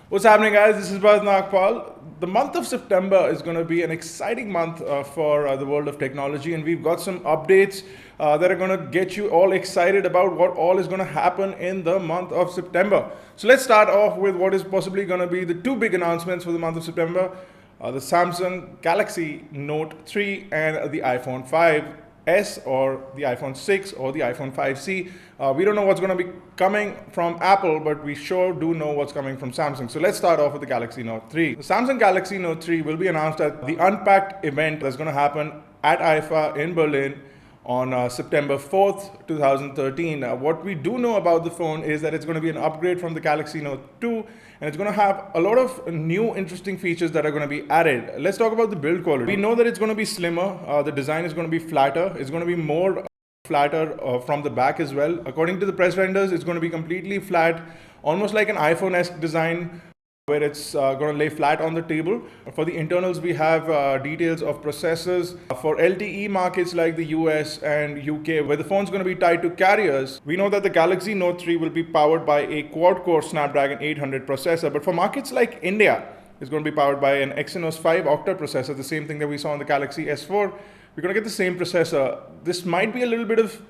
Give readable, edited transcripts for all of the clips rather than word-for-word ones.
What's happening, guys? This is Baz Nagpal. The month of September is going to be an exciting month for the world of technology, and we've got some updates that are going to get you all excited about what all is going to happen in the month of September. So let's start off with what is possibly going to be the two big announcements for the month of September. The Samsung Galaxy Note 3 and the iPhone 5S or the iPhone 6 or the iPhone 5C. We don't know what's going to be coming from Apple, but we sure do know what's coming from Samsung. So let's start off with the Galaxy Note 3. The Samsung Galaxy Note 3 will be announced at the Unpacked event that's going to happen at IFA in Berlin on September 4th, 2013. What we do know about the phone is that it's going to be an upgrade from the Galaxy Note 2, and it's going to have a lot of new interesting features that are going to be added. Let's talk about the build quality. We know that it's going to be slimmer, the design is going to be flatter, it's going to be more flatter from the back as well. According to the press renders, it's going to be completely flat, almost like an iPhone-esque design, where it's going to lay flat on the table. For the internals, we have details of processors. For LTE markets like the US and UK, where the phone's going to be tied to carriers, we know that the Galaxy Note 3 will be powered by a quad-core Snapdragon 800 processor. But for markets like India, it's going to be powered by an Exynos 5 octa processor, the same thing that we saw on the Galaxy S4. We're going to get the same processor. This might be a little bit of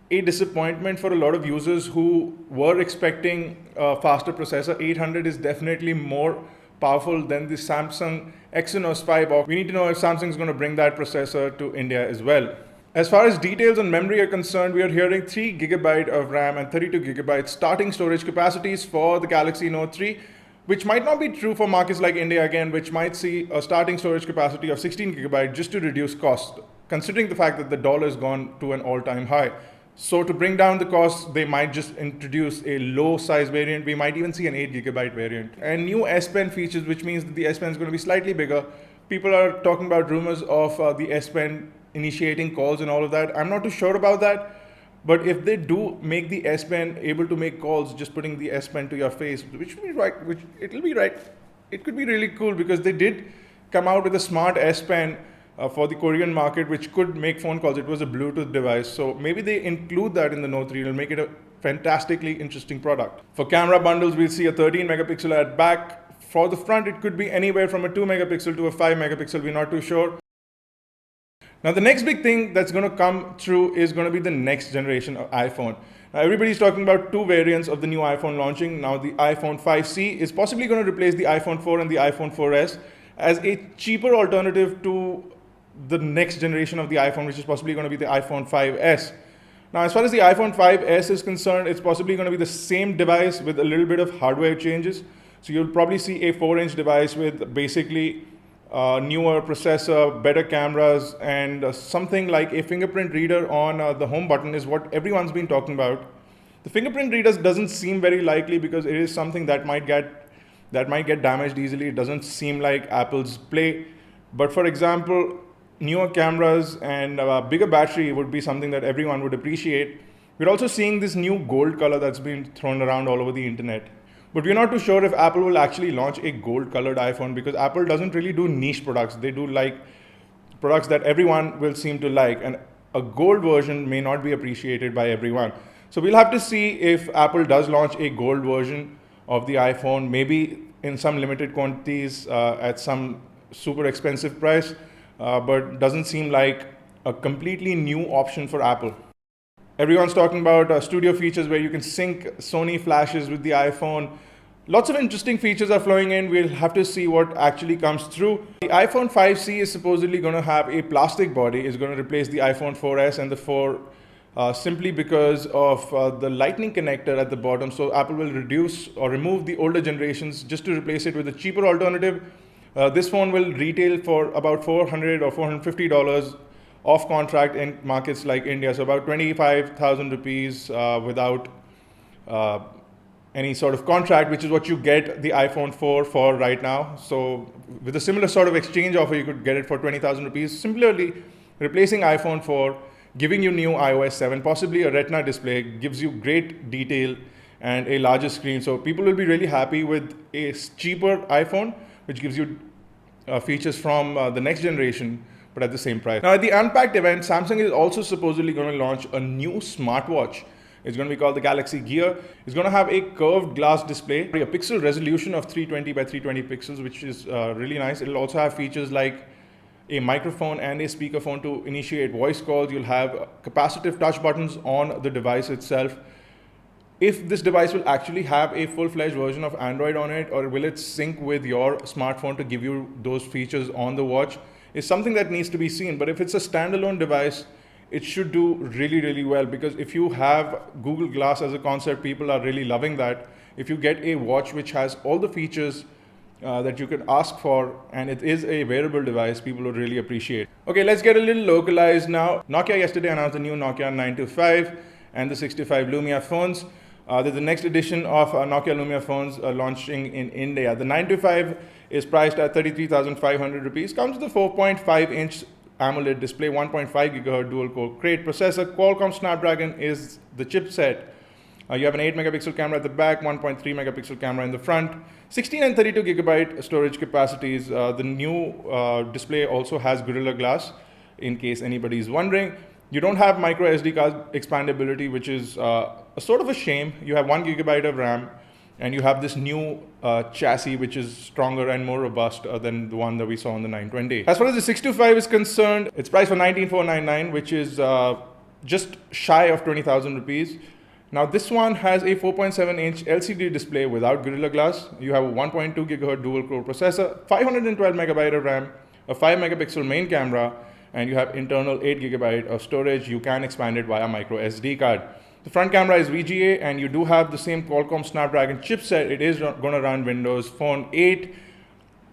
a disappointment for a lot of users who were expecting a faster processor. 800 is definitely more powerful than the Samsung Exynos 5 octa. We need to know if Samsung is going to bring that processor to India as well. As far as details on memory are concerned, we are hearing 3 GB of RAM and 32 GB starting storage capacities for the Galaxy Note 3, which might not be true for markets like India again, which might see a starting storage capacity of 16 GB just to reduce cost, considering the fact that the dollar has gone to an all-time high. So to bring down the cost, they might just introduce a low size variant. We might even see an 8 GB variant. And new S Pen features, which means that the S Pen is going to be slightly bigger. People are talking about rumors of the S Pen initiating calls and all of that. I'm not too sure about that. But if they do make the S Pen able to make calls, just putting the S Pen to your face, which will be right, it'll be right. It could be really cool because they did come out with a smart S Pen for the Korean market, which could make phone calls. It was a Bluetooth device. So maybe they include that in the Note 3. It'll make it a fantastically interesting product. For camera bundles, we'll see a 13 megapixel at back. For the front, it could be anywhere from a 2 megapixel to a 5 megapixel. We're not too sure. Now, the next big thing that's going to come through is going to be the next generation of iPhone. Now, everybody's talking about two variants of the new iPhone launching. Now, the iPhone 5C is possibly going to replace the iPhone 4 and the iPhone 4S as a cheaper alternative to the next generation of the iPhone, which is possibly going to be the iPhone 5S. Now, as far as the iPhone 5S is concerned, it's possibly going to be the same device with a little bit of hardware changes. So you'll probably see a 4-inch device with basically newer processor, better cameras, and something like a fingerprint reader on the home button is what everyone's been talking about. The fingerprint reader doesn't seem very likely because it is something that might get damaged easily. It doesn't seem like Apple's play. But for example, newer cameras and bigger battery would be something that everyone would appreciate. We're also seeing this new gold color that's been thrown around all over the internet. But we're not too sure if Apple will actually launch a gold colored iPhone because Apple doesn't really do niche products. They do like products that everyone will seem to like, and a gold version may not be appreciated by everyone. So we'll have to see if Apple does launch a gold version of the iPhone, maybe in some limited quantities at some super expensive price. But doesn't seem like a completely new option for Apple. Everyone's talking about studio features where you can sync Sony flashes with the iPhone. Lots of interesting features are flowing in. We'll have to see what actually comes through. The iPhone 5C is supposedly going to have a plastic body. It's going to replace the iPhone 4S and the 4 simply because of the lightning connector at the bottom. So Apple will reduce or remove the older generations just to replace it with a cheaper alternative. This phone will retail for about $400 or $450 off contract in markets like India, so about 25,000 rupees without any sort of contract, which is what you get the iPhone 4 for right now. So with a similar sort of exchange offer, you could get it for 20,000 rupees. Similarly, replacing iPhone 4, giving you new iOS 7, possibly a Retina display, gives you great detail and a larger screen. So people will be really happy with a cheaper iPhone, which gives you features from the next generation, but at the same price. Now, at the Unpacked event, Samsung is also supposedly going to launch a new smartwatch. It's going to be called the Galaxy Gear. It's going to have a curved glass display, a pixel resolution of 320 by 320 pixels, which is really nice. It'll also have features like a microphone and a speakerphone to initiate voice calls. You'll have capacitive touch buttons on the device itself. If this device will actually have a full-fledged version of Android on it, or will it sync with your smartphone to give you those features on the watch, is something that needs to be seen. But if it's a standalone device, it should do really, really well, because if you have Google Glass as a concept, people are really loving that. If you get a watch which has all the features that you could ask for, and it is a wearable device, people would really appreciate. Okay, let's get a little localized now. Nokia yesterday announced the new Nokia 925 and the 65 Lumia phones. There's the next edition of Nokia Lumia phones launching in India. The 925 is priced at 33,500 rupees. Comes with a 4.5-inch AMOLED display, 1.5 GHz dual-core crate processor. Qualcomm Snapdragon is the chipset. You have an 8-megapixel camera at the back, 1.3 megapixel camera in the front, 16 and 32 gigabyte storage capacities. The new display also has Gorilla Glass, in case anybody is wondering. You don't have micro SD card expandability, which is a sort of a shame. You have 1 gigabyte of RAM, and you have this new chassis, which is stronger and more robust than the one that we saw on the 920. As far as the 625 is concerned, it's priced for 19,499, which is just shy of 20,000 rupees. Now this one has a 4.7-inch LCD display without Gorilla Glass. You have a 1.2 GHz dual-core processor, 512 megabyte of RAM, a 5 megapixel main camera, and you have internal 8 gigabyte of storage. You can expand it via micro SD card. The front camera is VGA, and you do have the same Qualcomm Snapdragon chipset. It is going to run Windows Phone 8,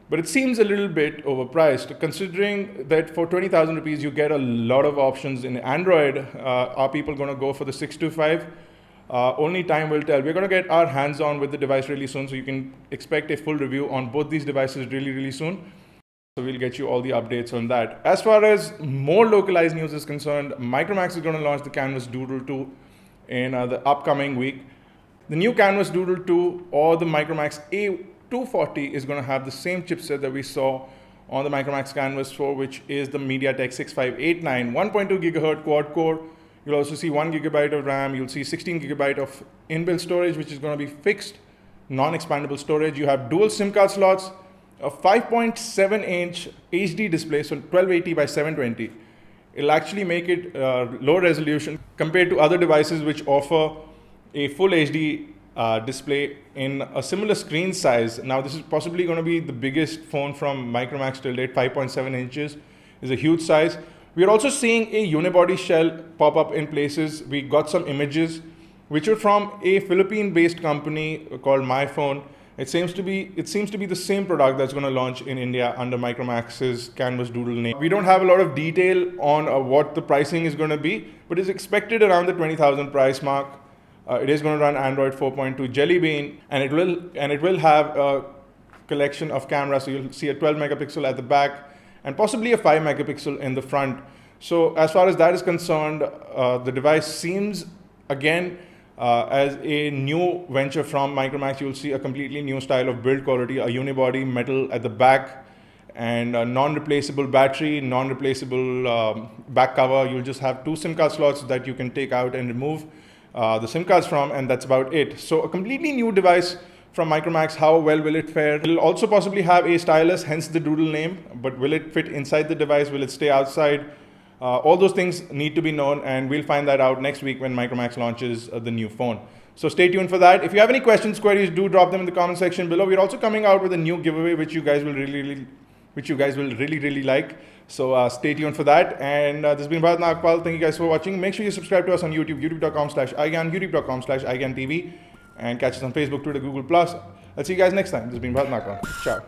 but it seems a little bit overpriced, considering that for 20,000 rupees you get a lot of options in Android. Are people going to go for the 625? Only time will tell. We're going to get our hands on with the device really soon, so you can expect a full review on both these devices really, really soon. So we'll get you all the updates on that. As far as more localized news is concerned, Micromax is going to launch the Canvas Doodle 2 in the upcoming week. The new Canvas Doodle 2 or the Micromax A240 is going to have the same chipset that we saw on the Micromax Canvas 4, which is the MediaTek 6589, 1.2 gigahertz quad core. You'll also see 1 gigabyte of RAM. You'll see 16 gigabyte of inbuilt storage, which is going to be fixed, non-expandable storage. You have dual SIM card slots, a 5.7-inch HD display, so 1280 by 720. It'll actually make it low resolution compared to other devices which offer a full HD display in a similar screen size. Now, this is possibly going to be the biggest phone from Micromax till date. 5.7 inches is a huge size. We are also seeing a unibody shell pop up in places. We got some images which are from a Philippine-based company called MyPhone. It seems to be the same product that's going to launch in India under Micromax's Canvas Doodle name. We don't have a lot of detail on what the pricing is going to be, but it's expected around the 20,000 price mark. It is going to run Android 4.2 Jelly Bean, and it will have a collection of cameras. So you'll see a 12 megapixel at the back and possibly a 5 megapixel in the front. So as far as that is concerned, the device seems, again, as a new venture from Micromax. You'll see a completely new style of build quality, a unibody metal at the back, and a non-replaceable battery, non-replaceable back cover. You'll just have 2 SIM card slots that you can take out and remove the SIM cards from, and that's about it. So a completely new device from Micromax. How well will it fare? It'll also possibly have a stylus, hence the Doodle name, but will it fit inside the device? Will it stay outside? All those things need to be known, and we'll find that out next week when Micromax launches the new phone. So stay tuned for that. If you have any questions, queries, do drop them in the comment section below. We're also coming out with a new giveaway, which you guys will really like. So stay tuned for that. And this has been Bharat Nagpal. Thank you guys for watching. Make sure you subscribe to us on YouTube, youtube.com/iGyaan, youtube.com/iGyaan TV, and catch us on Facebook, Twitter, Google+. I'll see you guys next time. This has been Bharat Nagpal. Ciao.